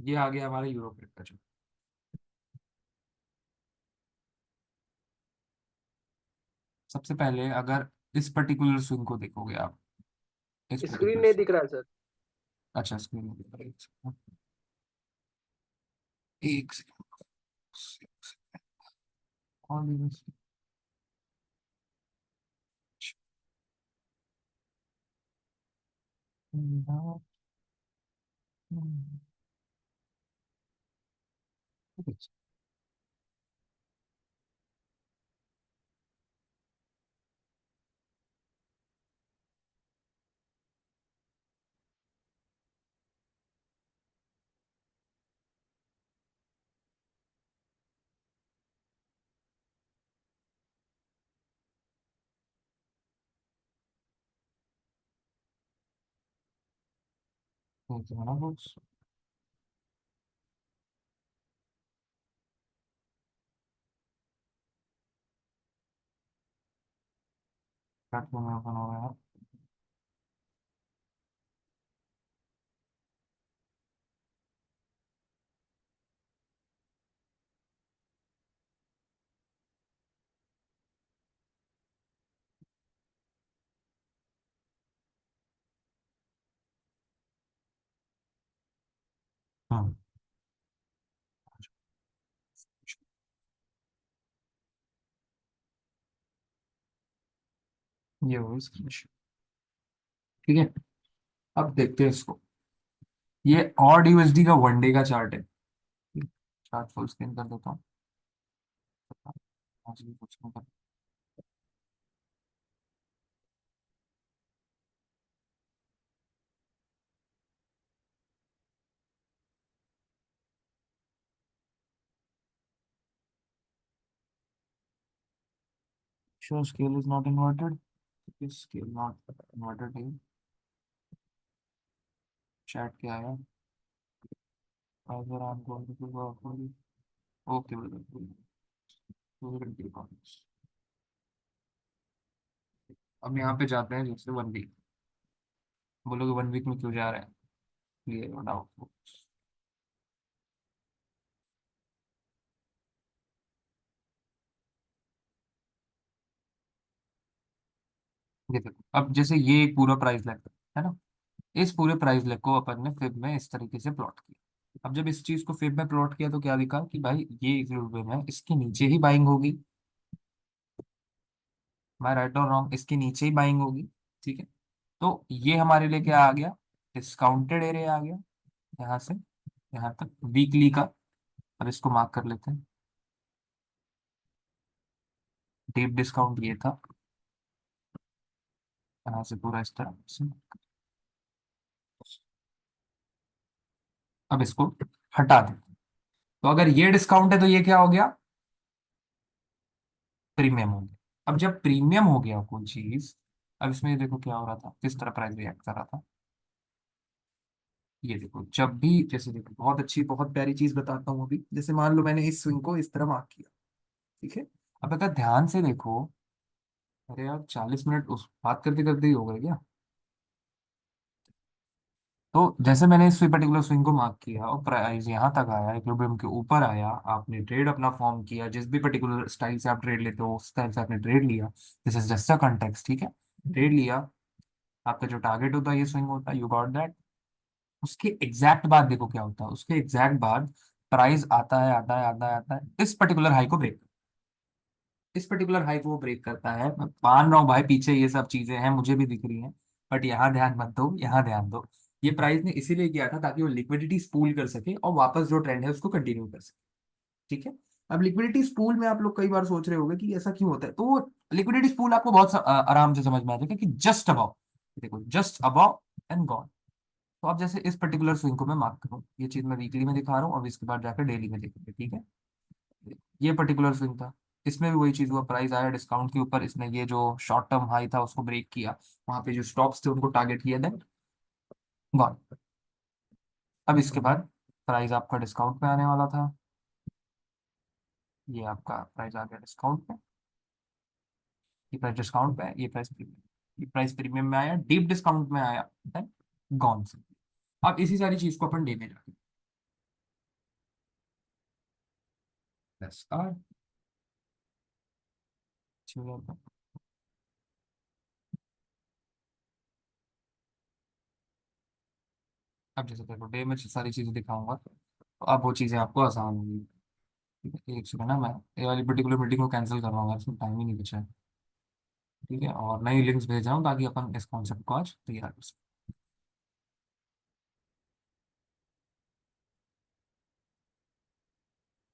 ये आ गया हमारा यूरोप का जो। सबसे पहले अगर इस पर्टिकुलर स्विंग को देखोगे आप, इस स्क्रीन पर्टिकुलर नहीं स्विंग। दिख रहा है सर। अच्छा स्क्रीन में दिख रहा है, एक सेकंड। और भी बस। हाँ, ये हो इसकी machine। ठीक है, अब देखते हैं इसको। ये ऑड यूएसडी का वनडे का चार्ट है। चार्ट फुल स्क्रीन कर देता हूँ। आज भी कुछ नहीं Sure, scale is not inverted. Is scale not inverted here? Chat क्या आया? Either I'm going to do properly. Okay, we will continue on this. अब यहाँ पे जाते हैं जैसे 1 वीक। बोलोगे 1 वीक में क्यों जा रहे हैं? Clear doubt. ये देखो, अब जैसे ये एक पूरा प्राइस लेग है ना। इस पूरे प्राइस लेग को अपन ने फिब में इस तरीके से प्लॉट किया। अब जब इस चीज को फिब में प्लॉट किया तो क्या दिखा कि भाई ये इक्विलिब्रियम है, इसके नीचे ही बाइंग होगी। मैं राइट और रॉन्ग, इसके नीचे ही बाइंग होगी। ठीक है, तो ये हमारे लिए क्या आ गया? डिस्काउंटेड एरिया आ गया। यहाँ से यहाँ तक वीकली का। अब इसको मार्क कर लेते हैं। डीप डिस्काउंट ये था, यहाँ से पूरा इस तरह से। अब इसको हटा दें। तो अगर ये डिस्काउंट है तो ये क्या हो गया? प्रीमियम हो गया। अब जब प्रीमियम हो गया कोई चीज, अब इसमें देखो क्या हो रहा था, किस तरह प्राइस रिएक्ट कर रहा था। ये देखो, जब भी जैसे देखो, बहुत अच्छी बहुत प्यारी चीज बताता हूँ अभी। जैसे मान लो मैंने इस स्विंग को इस तरह मार्क किया। ठीक है, अब अगर ध्यान से देखो। अरे यार 40 मिनट उस बात करते करते ही हो गए क्या? तो जैसे मैंने इस पर्टिकुलर स्विंग को मार्क किया और प्राइस यहाँ तक आया, इक्विलिब्रियम के ऊपर आया, आपने ट्रेड अपना फॉर्म किया, जिस भी पर्टिकुलर स्टाइल से आप ट्रेड लेते हो उस स्टाइल से आपने ट्रेड लिया। This is just a context, ठीक है। ट्रेड लिया, आपका जो टारगेट होता है ये स्विंग होता है, यू गॉट दैट। उसके एग्जैक्ट बाद देखो क्या होता है, उसके एग्जैक्ट बाद प्राइस आता है आता है आता है आता है, इस पर्टिकुलर हाई को ब्रेक। इस पर्टिकुलर हाई को वो ब्रेक करता है। मैं मान रहा हूँ भाई पीछे ये सब चीजें हैं, मुझे भी दिख रही हैं। बट यहाँ ध्यान मत दो, यहाँ ध्यान दो। ये प्राइस ने इसीलिए किया था ताकि वो लिक्विडिटी स्पूल कर सके और वापस जो ट्रेंड है उसको कंटिन्यू कर सके। ठीक है। अब लिक्विडिटी स्पूल में आप लोग कई बार सोच रहे होंगे कि ऐसा क्यों होता है, तो लिक्विडिटी स्पूल आपको बहुत आराम से समझ में आ जाएगा कि जस्ट अबाउ, देखो जस्ट अबाउ एंड गॉन। तो अब जैसे इस पर्टिकुलर स्विंग को मैं मार्क करूँ, ये चीज मैं वीकली में दिखा रहा हूँ, अब इसके बाद जाकर डेली में देखेंगे। ठीक है, ये पर्टिकुलर स्विंग था। इसमें भी वही चीज हुआ, प्राइस आया डिस्काउंट के ऊपर, इसने ये जो शॉर्ट टर्म हाई था उसको ब्रेक किया। वहां पे जो स्टॉप्स थे उनको टारगेट किया, देन गॉन। अब इसके बाद प्राइस आपका डिस्काउंट में आने वाला था। ये आपका प्राइस आ गया डिस्काउंट में। ये प्राइस डिस्काउंट में है, ये प्राइस प्रीमियम। ये प्राइस प्रीमियम में आया, डीप डिस्काउंट में आया, देन गॉन से। अब इसी सारी चीज को अपन डे में जाके प्लस आर। चलो, अब जैसे देखो डे में सारी चीजें दिखाऊंगा तो अब वो चीजें आपको आसान होंगी। ठीक है, एक सेकंड ना, मैं ये वाली पर्टिकुलर मीटिंग को कैंसिल कर रहा हूँ, इसमें टाइम ही नहीं बचा है। ठीक है, और नई लिंक्स भेज रहा हूँ ताकि अपन इस कॉन्सेप्ट को आज तैयार कर सकें।